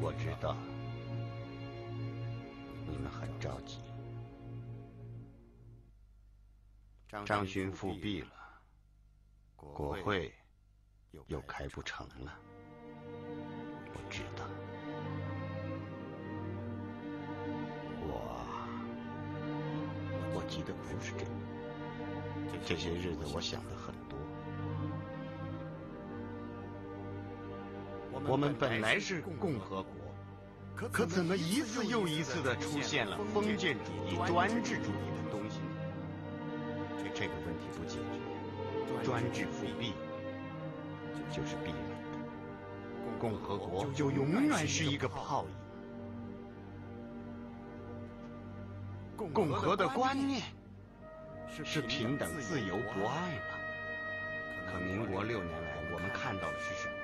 我知道你们很着急。张勋复辟了，国会又开不成了。我知道，我急的不是这个。这些日子我想的很多。我们本来是共和国，可怎么一次又一次的出现了封建主义、专制主义的东西呢？这个问题不解决，专制复辟就是必然的，共和国就永远是一个泡影。共和的观念是平等、自由、博爱吗？可民国6年来，我们看到的是什么？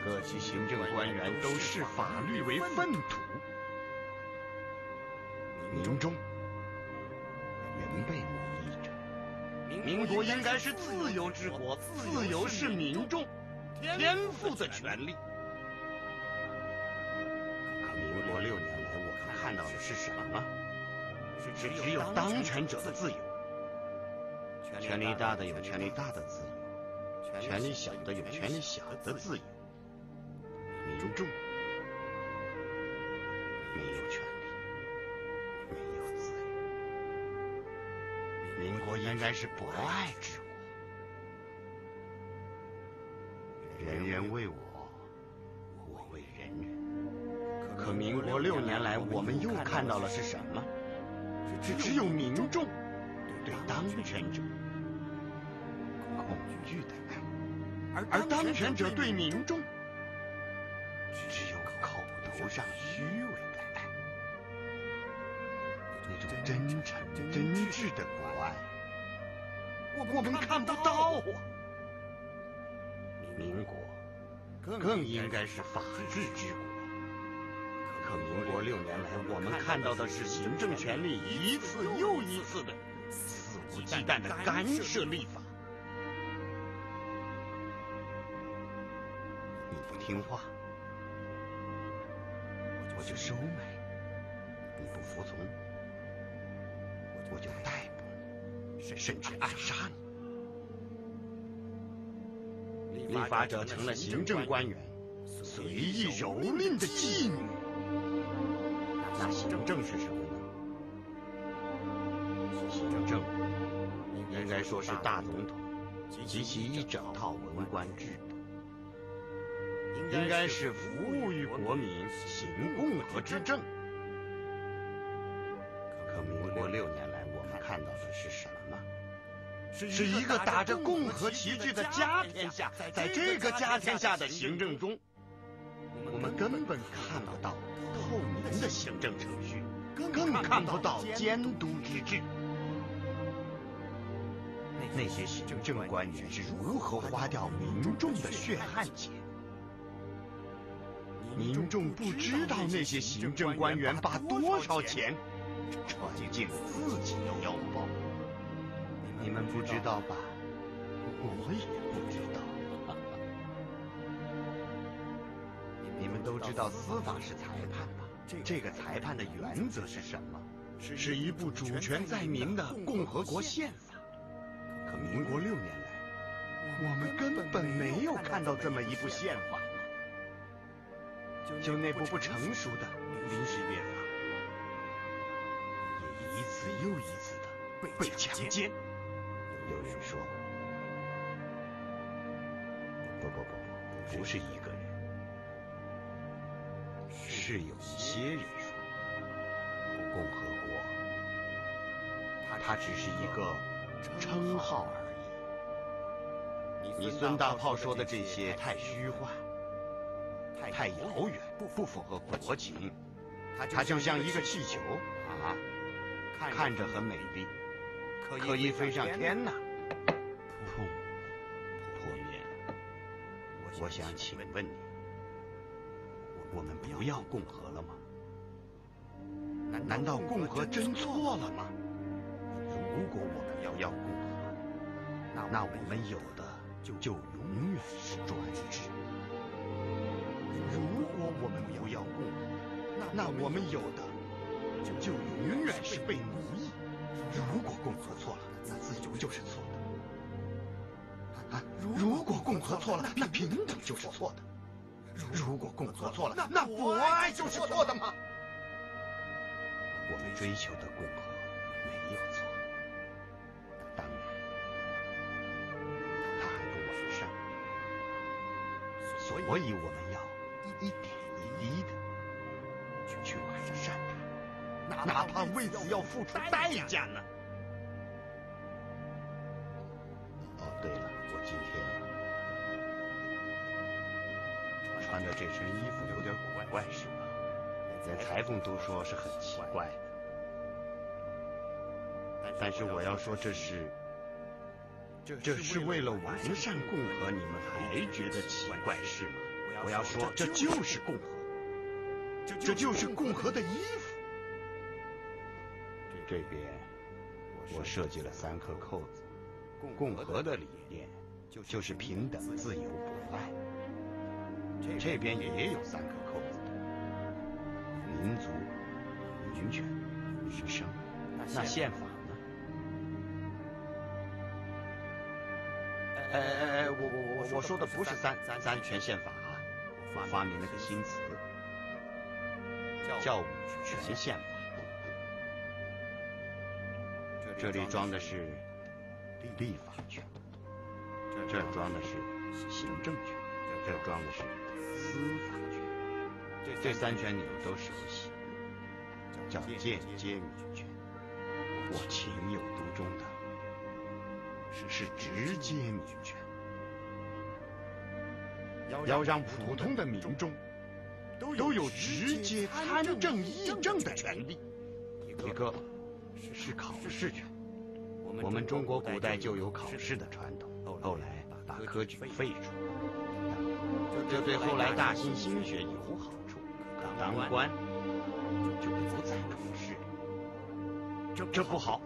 各级行政官员都视法律为粪土，民众仍被奴役着。民国应该是自由之国，自由是民众天赋的权利。可民国6年来，我们看到的是什么？是只有当权者的自由，权力大的有权力大的自由，权力小的有权力小的自由。民众没有权利，没有自由。民国应该是博爱之国，人人为我，我为人人。可民国6年来，我们又看到了是什么？只有民众对当权者恐惧的爱，而当权者对民众只有口头上虚伪的爱，那种真诚真挚的国爱，我们看不到啊。民国更应该是法治之国，可民国6年来，我们看到的是行政权力一次又一次的肆无忌惮的干涉立法。你不听话，我就收买你；不服从，我就逮捕你，甚至暗杀你。立法者成了行政官员随意蹂躏的妓女。那行政是什么呢？行政应该说是大总统及其一整套文官制度，应该是服务于国民，行共和之政。可民国6年来，我们看到的是什么？是一个打着共和旗帜的家天下，在这个家天下的行政中，我们根本看不到透明的行政程序，更看不到监督之治。那些行政官员是如何花掉民众的血汗钱？民众不知道那些行政官员把多少钱揣进自己的腰包。你们不知道吧？我也不知道。你们都知道司法是裁判吧？这个裁判的原则是什么？是一部主权在民的共和国宪法。可民国6年来，我们根本没有看到这么一部宪法。就那部不成熟的临时约法，也一次又一次的被强奸。有人说，不是一个人，是有一些人说，共和国，它只是一个称号而已。你孙大炮说的这些太虚幻，太遥远，不符合国情，它就像一个气球啊，看着很美丽，可以飞上天呐。砰，破灭了。我想请问你，我们不要共和了吗？难道共和真错了吗？如果我们要共和，那我们有的就永远是专制。如果我们不要共和，那我们有的就永远是被奴役。如果共和错了，那自由就是错的。啊，如果共和错了，那平等就是错的。如果共和错了，那博爱就是错的吗？我们追求的共和没有错，当然，它还不完善，所以我们要一点一滴的去完善它，哪怕为此要付出代价呢。哦，对了，我今天穿着这身衣服有点古怪，是吧？连裁缝都说是很奇怪的。但是我要说，这是为了完善共和，你们还觉得奇怪是吗？我要说，这就是共和，这就是共和的衣服。这边我设计了3颗扣子，共和的理念就是平等、自由、博爱。这边也有3颗扣子的，民族、民权、民生。那宪法呢？我说的不是三权宪法啊，我发明了个新词，叫五权宪法。这里装的是立法权，这装的是行政权，这装的是司法权。这3权你们都熟悉，叫间接民权。我情有独钟的是直接民权，要让普通的民众都有直接参政议政的权利。一个是考试权，我们中国古代就有考试的传统，后来把科举废除，这对后来大兴新学有好处，当官就不再考试了，这不好。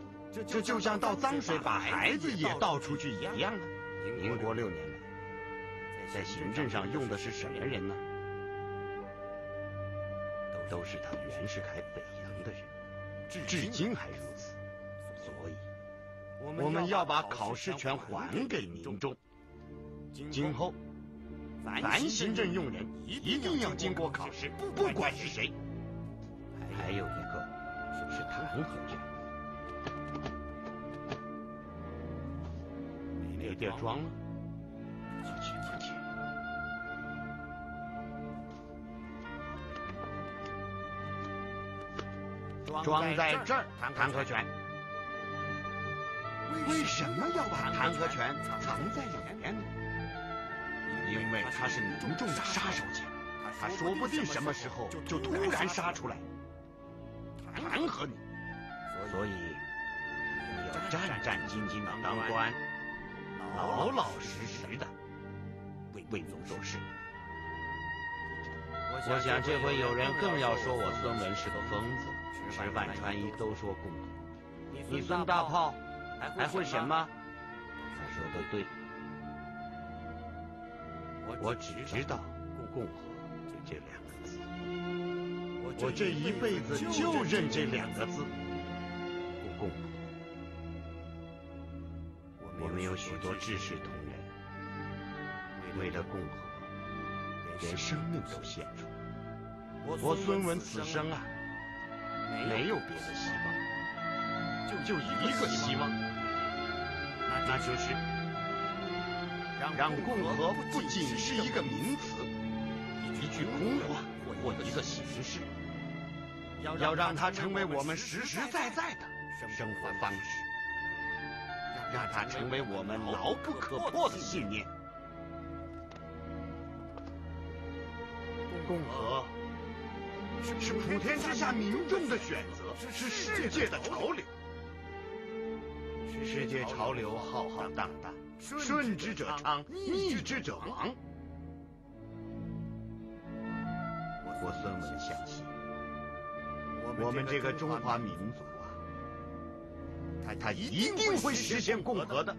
这就像倒脏水把孩子也倒出去一样啊！民国6年来，在行政上用的是什么人呢？都是他袁世凯北洋的人，至今还如此。所以，我们要把考试权还给民众。今后，凡行政用人一定要经过考试，不管是谁。还有一个是弹劾权。没地儿装了，不去。装在这儿，弹劾权。为什么要把弹劾权藏在里面呢？因为它是民众的杀手锏，他说不定什么时候就突然杀出来，弹劾你。所以你要战战兢兢的当官。老老实实的为民做事。我想这回有人更要说我孙文是个疯子，吃饭穿衣都说共和。你孙大炮还会什么？他说的对，我只知道共和这2个字，我这一辈子就认这2个字，共和。我们有许多志士同仁，为了共和，连生命都献出。我孙文此生啊，没有别的希望，就一个希望，那就是让共和不仅是一个名词、一句空话或一个形式，要让它成为我们实实在在的生活方式。让它成为我们牢不可破的信念。共和是普天之下民众的选择，是世界的潮流。世界潮流浩浩荡荡，顺之者昌，逆之者亡。我孙文相信，我们这个中华民族啊，它一定会实现共和的。